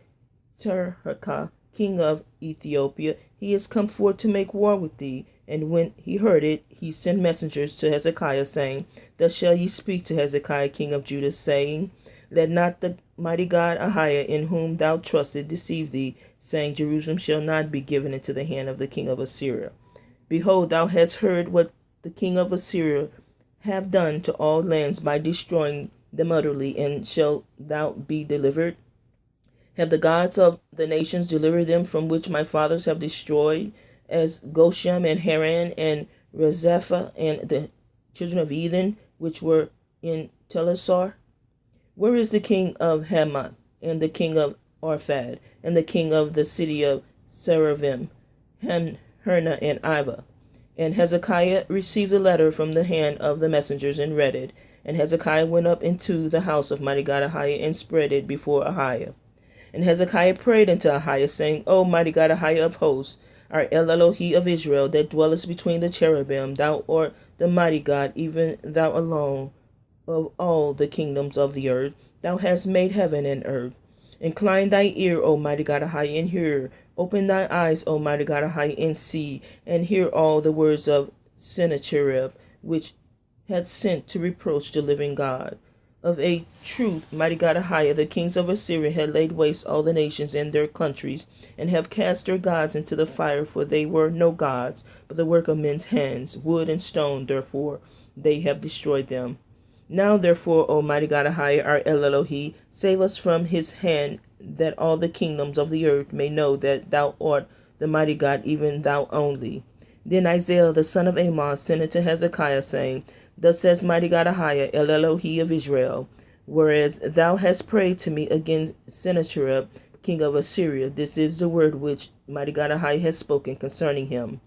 Speaker 1: Tirhakah, king of Ethiopia, he is come forth to make war with thee. And when he heard it, he sent messengers to Hezekiah, saying, Thus shall ye speak to Hezekiah king of Judah, saying, Let not the mighty God Ahiah, in whom thou trustest, deceive thee, saying, Jerusalem shall not be given into the hand of the king of Assyria. Behold, thou hast heard what the king of Assyria have done to all lands by destroying them utterly, and shall thou be delivered? Have the gods of the nations delivered them from which my fathers have destroyed, as Goshen and Haran and Rezepha and the children of Eden, which were in Telassar? Where is the king of Hamath, and the king of Arphad, and the king of the city of Seraphim, Hernah and Iva? And Hezekiah received the letter from the hand of the messengers and read it. And Hezekiah went up into the house of mighty God Ahiah and spread it before Ahiah. And Hezekiah prayed unto Ahiah, saying, O mighty God Ahiah of hosts, our El Elohi of Israel, that dwellest between the cherubim, thou art the mighty God, even thou alone of all the kingdoms of the earth. Thou hast made heaven and earth. Incline thy ear, O mighty God Ahiah, and hear. Open thy eyes, O mighty God Ahiah, and see, and hear all the words of Sennacherib, which hath sent to reproach the living God. Of a truth, mighty God Ahiah, the kings of Assyria had laid waste all the nations and their countries, and have cast their gods into the fire, for they were no gods, but the work of men's hands, wood and stone, therefore they have destroyed them. Now therefore, O mighty God Ahiah, our El Elohi, save us from his hand, that all the kingdoms of the earth may know that thou art the mighty God, even thou only. Then Isaiah the son of Amos sent unto Hezekiah, saying, Thus says mighty God Ahiah, El Elohi of Israel, whereas thou hast prayed to me against Sennacherib, king of Assyria, this is the word which mighty God Ahiah has spoken concerning him.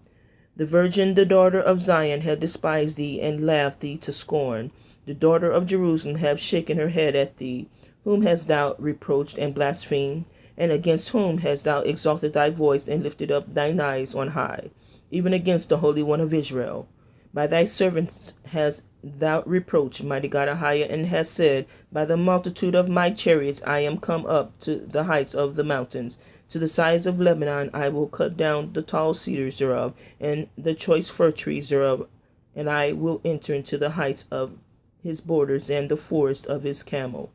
Speaker 1: The virgin, the daughter of Zion, had despised thee and laughed thee to scorn. The daughter of Jerusalem hath shaken her head at thee. Whom hast thou reproached and blasphemed? And against whom hast thou exalted thy voice and lifted up thine eyes on high? Even against the Holy One of Israel. By thy servants hast thou reproached, mighty God Ahiah, and hast said, By the multitude of my chariots I am come up to the heights of the mountains. To the sides of Lebanon I will cut down the tall cedars thereof, and the choice fir trees thereof, and I will enter into the heights of his borders and the forest of his camel.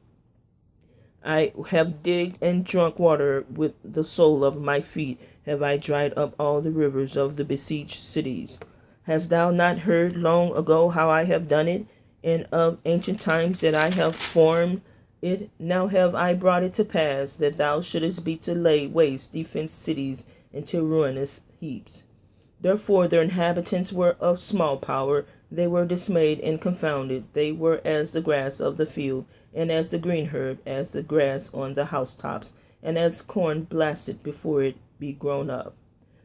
Speaker 1: I have digged and drunk water with the sole of my feet, have I dried up all the rivers of the besieged cities. Hast thou not heard long ago how I have done it, and of ancient times that I have formed it? Now have I brought it to pass, that thou shouldest be to lay waste defenced cities into ruinous heaps. Therefore their inhabitants were of small power, they were dismayed and confounded, they were as the grass of the field, and as the green herb, as the grass on the housetops, and as corn blasted before it be grown up.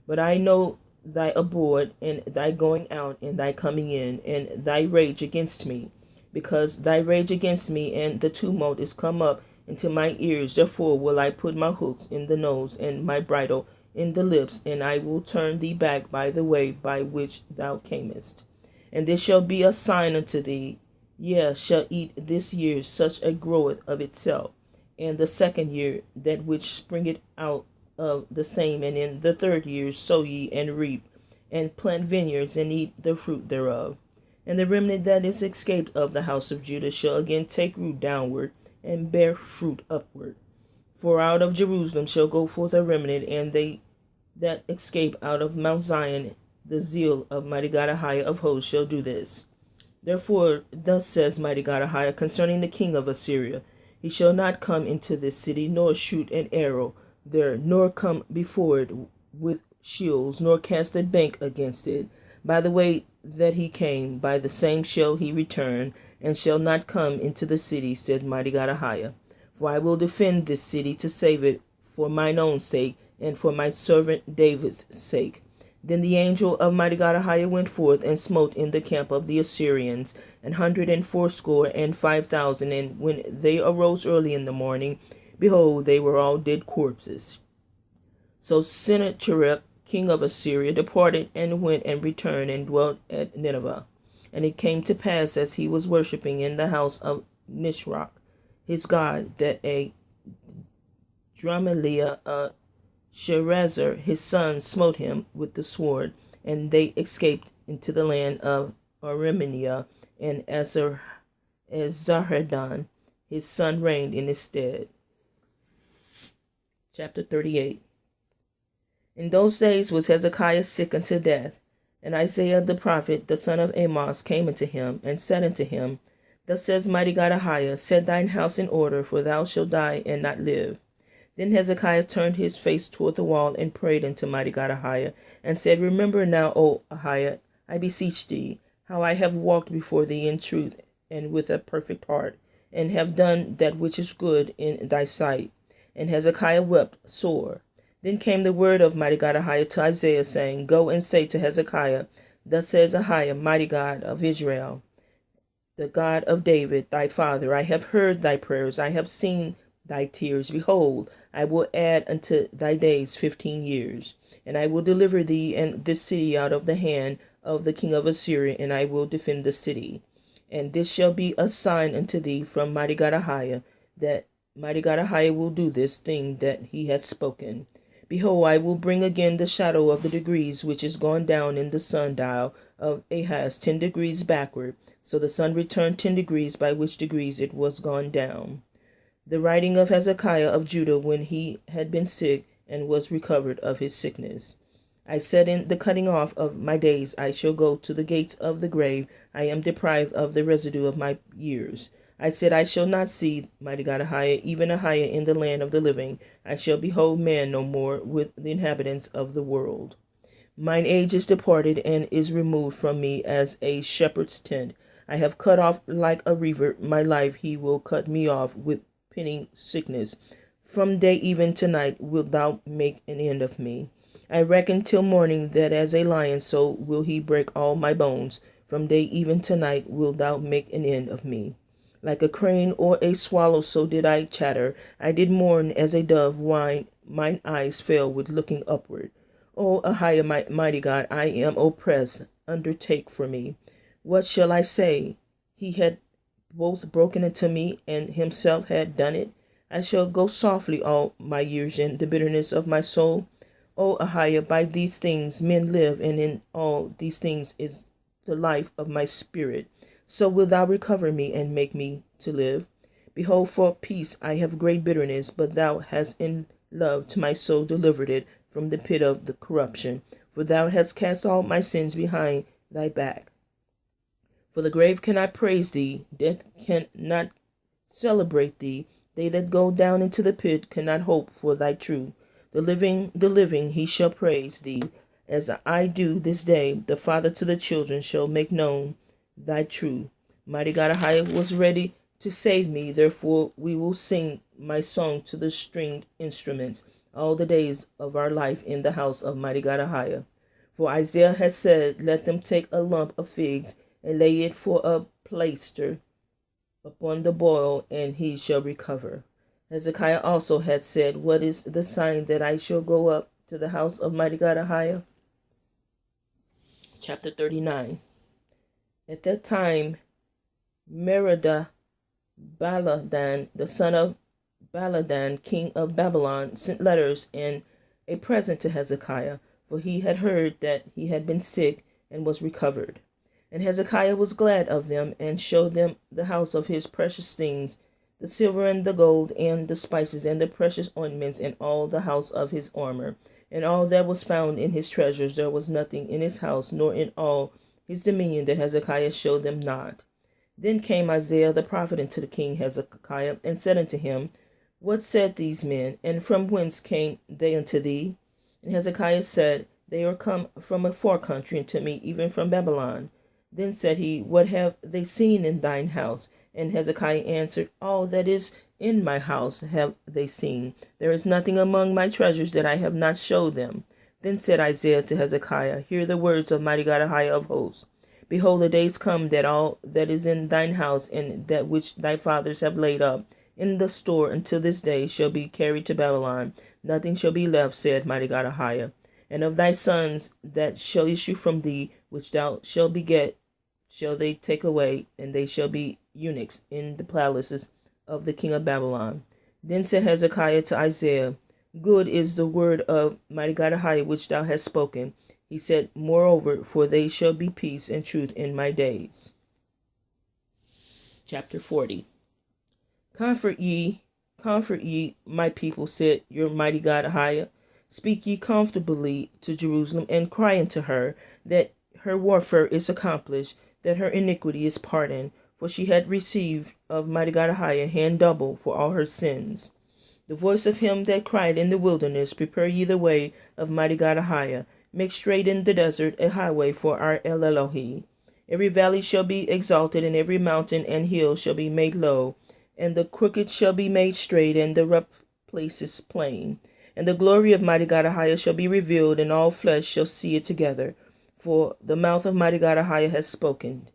Speaker 1: But I know thy abode, and thy going out, and thy coming in, and thy rage against me, because thy rage against me and the tumult is come up into my ears. Therefore will I put my hooks in the nose, and my bridle in the lips, and I will turn thee back by the way by which thou camest. And this shall be a sign unto thee, yea, shall eat this year such a groweth of itself, and the second year that which springeth out of the same, and in the third year sow ye and reap, and plant vineyards and eat the fruit thereof. And the remnant that is escaped of the house of Judah shall again take root downward, and bear fruit upward. For out of Jerusalem shall go forth a remnant, and they that escape out of Mount Zion, the zeal of mighty God Ahiah of hosts shall do this. Therefore thus says mighty God Ahiah concerning the king of Assyria, He shall not come into this city, nor shoot an arrow there, nor come before it with shields, nor cast a bank against it. By the way that he came, by the same shall he return, and shall not come into the city, said mighty God Ahiah. For I will defend this city to save it for mine own sake, and for my servant David's sake. Then the angel of mighty God Ahiah went forth and smote in the camp of the Assyrians 185,000. And when they arose early in the morning, behold, they were all dead corpses. So Sennacherib, king of Assyria, departed and went and returned and dwelt at Nineveh. And it came to pass, as he was worshipping in the house of Nisroch, his god, that a Dramaliah, Sharezer, his son, smote him with the sword, and they escaped into the land of Armenia, and Esarhaddon his son reigned in his stead. Chapter 38. In those days was Hezekiah sick unto death, and Isaiah the prophet, the son of Amos, came unto him, and said unto him, Thus says mighty God Ahiah, set thine house in order, for thou shalt die and not live. Then Hezekiah turned his face toward the wall, and prayed unto mighty God Ahiah, and said, Remember now, O Ahiah, I beseech thee, how I have walked before thee in truth, and with a perfect heart, and have done that which is good in thy sight. And Hezekiah wept sore. Then came the word of mighty God Ahiah to Isaiah, saying, Go and say to Hezekiah, Thus says Ahiah, mighty God of Israel, the God of David thy father, I have heard thy prayers, I have seen thy tears. Behold, I will add unto thy days 15 years, and I will deliver thee and this city out of the hand of the king of Assyria, and I will defend the city. And this shall be a sign unto thee from mighty God Ahiah, that mighty God Ahiah will do this thing that he hath spoken. Behold, I will bring again the shadow of the degrees which is gone down in the sundial of Ahaz 10 degrees backward. So the sun returned 10 degrees, by which degrees it was gone down. The writing of Hezekiah of Judah when he had been sick and was recovered of his sickness. I said, in the cutting off of my days I shall go to the gates of the grave. I am deprived of the residue of my years. I said, I shall not see mighty God Ahiah, even Ahiah, in the land of the living. I shall behold man no more with the inhabitants of the world. Mine age is departed, and is removed from me as a shepherd's tent. I have cut off like a reaver my life. He will cut me off with pinning sickness. From day even to night wilt thou make an end of me. I reckon till morning, that as a lion so will he break all my bones. From day even to night wilt thou make an end of me. Like a crane or a swallow so did I chatter. I did mourn as a dove whine. Mine eyes fell with looking upward. O Ahiah, my mighty God, I am oppressed. Undertake for me. What shall I say? He had both broken into me, and himself had done it. I shall go softly all my years in the bitterness of my soul. O Ahiah, by these things men live, and in all these things is the life of my spirit. So wilt thou recover me, and make me to live? Behold, for peace I have great bitterness, but thou hast in love to my soul delivered it from the pit of the corruption. For thou hast cast all my sins behind thy back. For the grave cannot praise thee, death cannot celebrate thee. They that go down into the pit cannot hope for thy truth. The living, he shall praise thee. As I do this day, the father to the children shall make known thy truth. Mighty God Ahiah was ready to save me, therefore we will sing my song to the stringed instruments all the days of our life in the house of mighty God Ahiah. For Isaiah has said, Let them take a lump of figs, and lay it for a plaister upon the boil, and he shall recover. Hezekiah also had said, What is the sign that I shall go up to the house of mighty God Ahiah? Chapter 39. At that time, Merodach Baladan, the son of Baladan, king of Babylon, sent letters and a present to Hezekiah, for he had heard that he had been sick and was recovered. And Hezekiah was glad of them, and showed them the house of his precious things, the silver and the gold, and the spices, and the precious ointments, and all the house of his armor, and all that was found in his treasures. There was nothing in his house, nor in all his dominion, that Hezekiah showed them not. Then came Isaiah the prophet unto the king Hezekiah, and said unto him, What said these men, and from whence came they unto thee? And Hezekiah said, They are come from a far country unto me, even from Babylon. Then said he, What have they seen in thine house? And Hezekiah answered, All that is in my house have they seen. There is nothing among my treasures that I have not showed them. Then said Isaiah to Hezekiah, Hear the words of mighty God Ahiah of hosts. Behold, the days come that all that is in thine house, and that which thy fathers have laid up in the store until this day, shall be carried to Babylon. Nothing shall be left, said mighty God Ahiah. And of thy sons that shall issue from thee, which thou shalt beget, shall they take away, and they shall be eunuchs in the palaces of the king of Babylon. Then said Hezekiah to Isaiah, Good is the word of mighty God Ahiah which thou hast spoken. He said, moreover, for they shall be peace and truth in my days. Chapter 40. Comfort ye, my people, said your mighty God Ahiah. Speak ye comfortably to Jerusalem, and cry unto her that her warfare is accomplished, that her iniquity is pardoned, for she had received of mighty God Ahiah hand double for all her sins. The voice of him that cried in the wilderness, prepare ye the way of mighty God Ahiah, make straight in the desert a highway for our El Elohi. Every valley shall be exalted, and every mountain and hill shall be made low, and the crooked shall be made straight, and the rough places plain. And the glory of mighty God Ahiah shall be revealed, and all flesh shall see it together. For the mouth of mighty God Ahiah has spoken.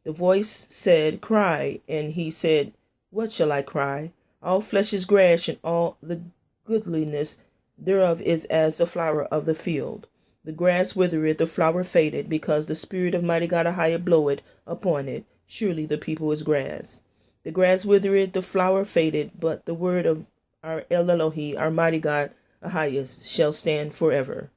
Speaker 1: The voice said, cry. And he said, what shall I cry? All flesh is grass, and all the goodliness thereof is as the flower of the field. The grass withereth, the flower fadeth, because the spirit of mighty God Ahiah bloweth upon it. Surely the people is grass. The grass withereth, the flower faded, but the word of our El Elohi, our mighty God Ahiah, shall stand forever.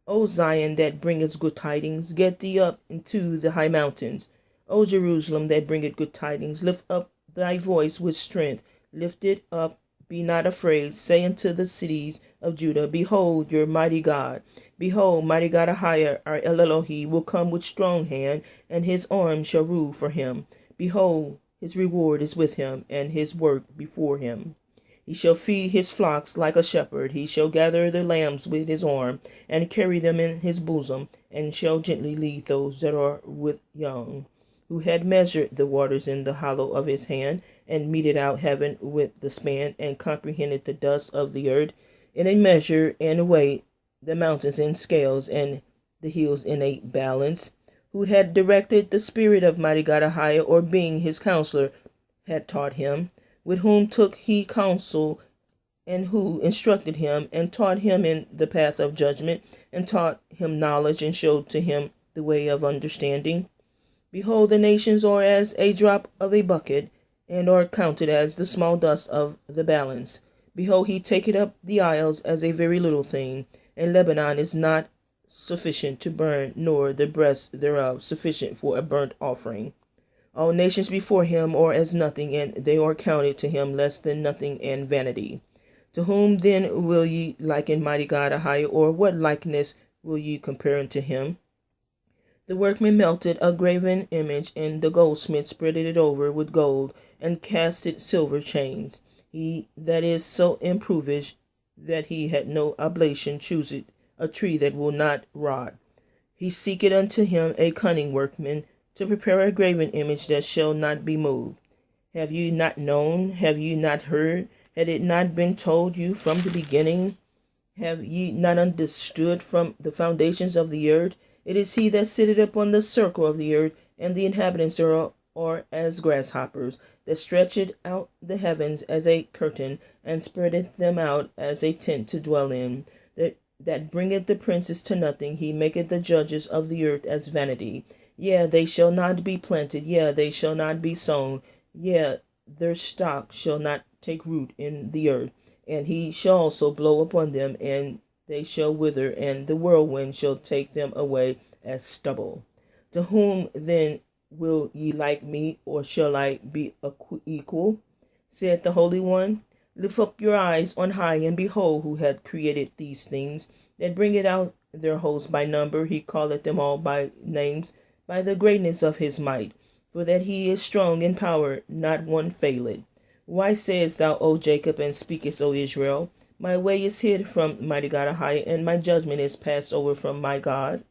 Speaker 1: O Zion, that bringeth good tidings, get thee up into the high mountains. O Jerusalem, that bringeth good tidings, lift up thy voice with strength. Lift it up, be not afraid. Say unto the cities of Judah, behold your mighty God. Behold, mighty God Ahiah, our El Elohi, will come with strong hand, and his arm shall rule for him. Behold, his reward is with him, and his work before him. He shall feed his flocks like a shepherd. He shall gather the lambs with his arm, and carry them in his bosom, and shall gently lead those that are with young. Who had measured the waters in the hollow of his hand, and meted out heaven with the span, and comprehended the dust of the earth in a measure, and weighed the mountains in scales, and the hills in a balance. Who had directed the spirit of mighty God Ahiah, or being his counselor, had taught him, with whom took he counsel, and who instructed him, and taught him in the path of judgment, and taught him knowledge, and showed to him the way of understanding. Behold, the nations are as a drop of a bucket, and are counted as the small dust of the balance. Behold, he taketh up the isles as a very little thing, and Lebanon is not sufficient to burn, nor the breast thereof sufficient for a burnt offering. All nations before him are as nothing, and they are counted to him less than nothing and vanity. To whom then will ye liken mighty God Ahiah, or what likeness will ye compare unto him? The workman melted a graven image, and the goldsmith spreaded it over with gold, and casted silver chains. He that is so improved that he had no oblation chooseth a tree that will not rot. He seeketh unto him a cunning workman, to prepare a graven image that shall not be moved. Have ye not known? Have ye not heard? Had it not been told you from the beginning? Have ye not understood from the foundations of the earth? It is he that sitteth upon the circle of the earth, and the inhabitants thereof are as grasshoppers, that stretcheth out the heavens as a curtain, and spreadeth them out as a tent to dwell in. That bringeth the princes to nothing. He maketh the judges of the earth as vanity. Yea, they shall not be planted. Yea, they shall not be sown. Yea, their stock shall not take root in the earth. And he shall also blow upon them, and they shall wither, and the whirlwind shall take them away as stubble. To whom then will ye like me, or shall I be equal? Saith the Holy One. Lift up your eyes on high, and behold who hath created these things, that bringeth out their hosts by number. He calleth them all by names, by the greatness of his might. For that he is strong in power, not one faileth. Why sayest thou, O Jacob, and speakest, O Israel? My way is hid from mighty God Ahiah, and my judgment is passed over from my God.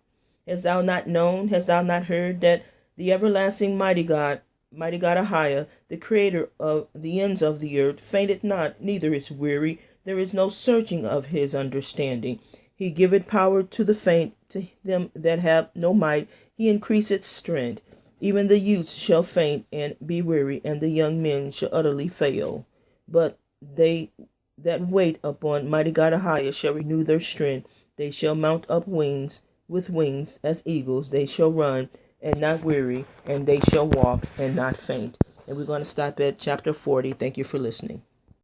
Speaker 1: Hast thou not known, hast thou not heard, that the everlasting mighty God Ahiah, the creator of the ends of the earth, fainteth not, neither is weary. There is no searching of his understanding. He giveth power to the faint, to them that have no might he increaseth strength. Even the youths shall faint and be weary, and the young men shall utterly fail. But they that wait upon mighty God Ahiah shall renew their strength. They shall mount up with wings as eagles. They shall run and not weary, and they shall walk and not faint. And we're going to stop at chapter 40. Thank you for listening.